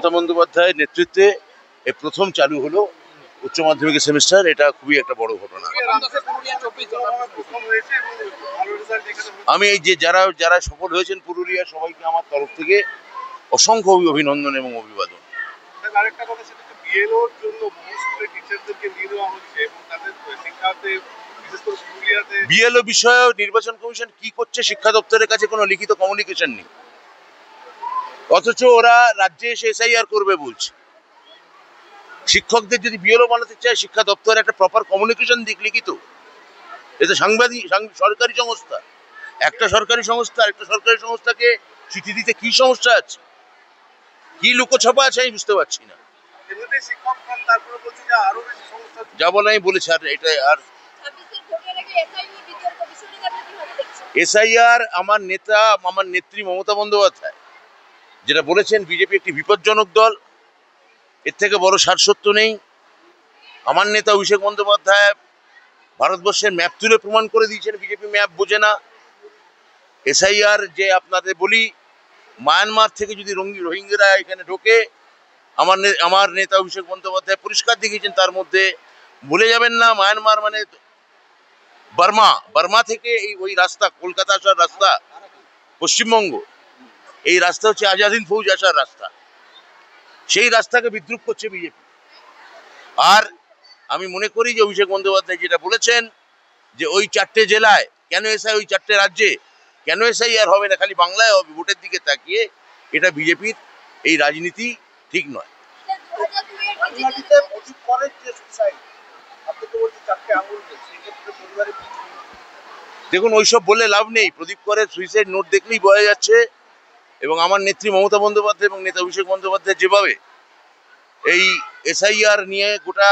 মমতা বন্দ্যোপাধ্যায়ের নেতৃত্বে এই প্রথম চালু হলো উচ্চ মাধ্যমিকের সেমিস্টার। এটা খুবই একটা বড় ঘটনা। আমি এই যে যারা যারা সফল হয়েছেন পুরুলিয়া, সবাইকে আমার তরফ থেকে অসংখ্য অভিনন্দন এবং অভিবাদন। আরেকটা কথা, সেটা হচ্ছে বিএলওর জন্য বহু স্কুলে টিচারদেরকে নিয়ে নেওয়া হচ্ছে এবং তাদের শিক্ষাতে বিশেষ করে পুরুলিয়াতে বিএলও বিষয়ে নির্বাচন কমিশন কি করছে, শিক্ষা দপ্তরের কাছে কোনো লিখিত কমিউনিকেশন নেই, অথচ ওরা রাজ্যে এসে এসআইআর করবে বলছে। শিক্ষকদের যদি বিএলও বানাতে চায়, শিক্ষা দপ্তর একটা প্রপার কমিউনিকেশন দিক লিখিত। এটা সরকারি সংস্থা, একটা সরকারি সংস্থাকে চিঠি দিতে কি সমস্যা আছে, কি লুকোছাপা আছে আমি বুঝতে পারছি না। এমনিতেই শিক্ষক তারপরে বলছে যে আরো বেশি সমস্যা যা বলে আমি বলেছি। আর এটা আর এসআইআর আমার নেত্রী মমতা বন্দ্যোপাধ্যায় যেটা বলেছেন, বিজেপি একটি বিপজ্জনক দল, এর থেকে বড় সারসত্য নেই। আমার নেতা অভিষেক বন্দ্যোপাধ্যায় ভারতবর্ষের ম্যাপ তুলে প্রমাণ করে দিয়েছেন বিজেপি ম্যাপ বোঝে না। এসআইআর যে আপনাদের বলি, মায়ানমার থেকে যদি রোহিঙ্গারা এখানে ঢোকে, আমার নেতা অভিষেক বন্দ্যোপাধ্যায় পরিষ্কার দেখিয়েছেন, তার মধ্যে ভুলে যাবেন না মায়ানমার মানে বার্মা থেকে ওই রাস্তা, কলকাতা আসার রাস্তা, পশ্চিমবঙ্গ, এই রাস্তা হচ্ছে আজাদিন ফৌজ আসার রাস্তা। সেই রাস্তাকে বিদ্রুপ করছে বিজেপি। আর আমি মনে করি যে অভিষেক বন্দ্যোপাধ্যায় যেটা বলেছেন যে ওই 4টে জেলায় কেন এসআই, ওই 4টে রাজ্যে কেন এসআইআর হবে না, খালি বাংলায় হবে ভোটের দিকে তাকিয়ে, এটা বিজেপির এই রাজনীতি ঠিক নয়। দেখুন, ওইসব বলে লাভ নেই। প্রদীপ করের সুইসাইড নোট দেখলেই বোঝা যাচ্ছে। এবং আমার নেত্রী মমতা বন্দ্যোপাধ্যায় এবং নেতা অভিষেক বন্দ্যোপাধ্যায় যেভাবে এই এসআইআর নিয়ে গোটা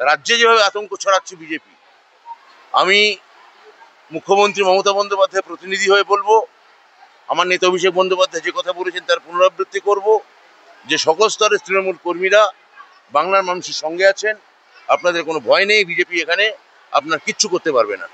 রাজ্যে যেভাবে আতঙ্ক ছড়াচ্ছে বিজেপি, আমি মুখ্যমন্ত্রী মমতা বন্দ্যোপাধ্যায়ের প্রতিনিধি হয়ে বলবো, আমার নেতা অভিষেক বন্দ্যোপাধ্যায় যে কথা বলেছেন তার পুনরাবৃত্তি করব, যে সকল স্তরের তৃণমূল কর্মীরা বাংলার মানুষের সঙ্গে আছেন। আপনাদের কোনো ভয় নেই, বিজেপি এখানে আপনার কিচ্ছু করতে পারবে না।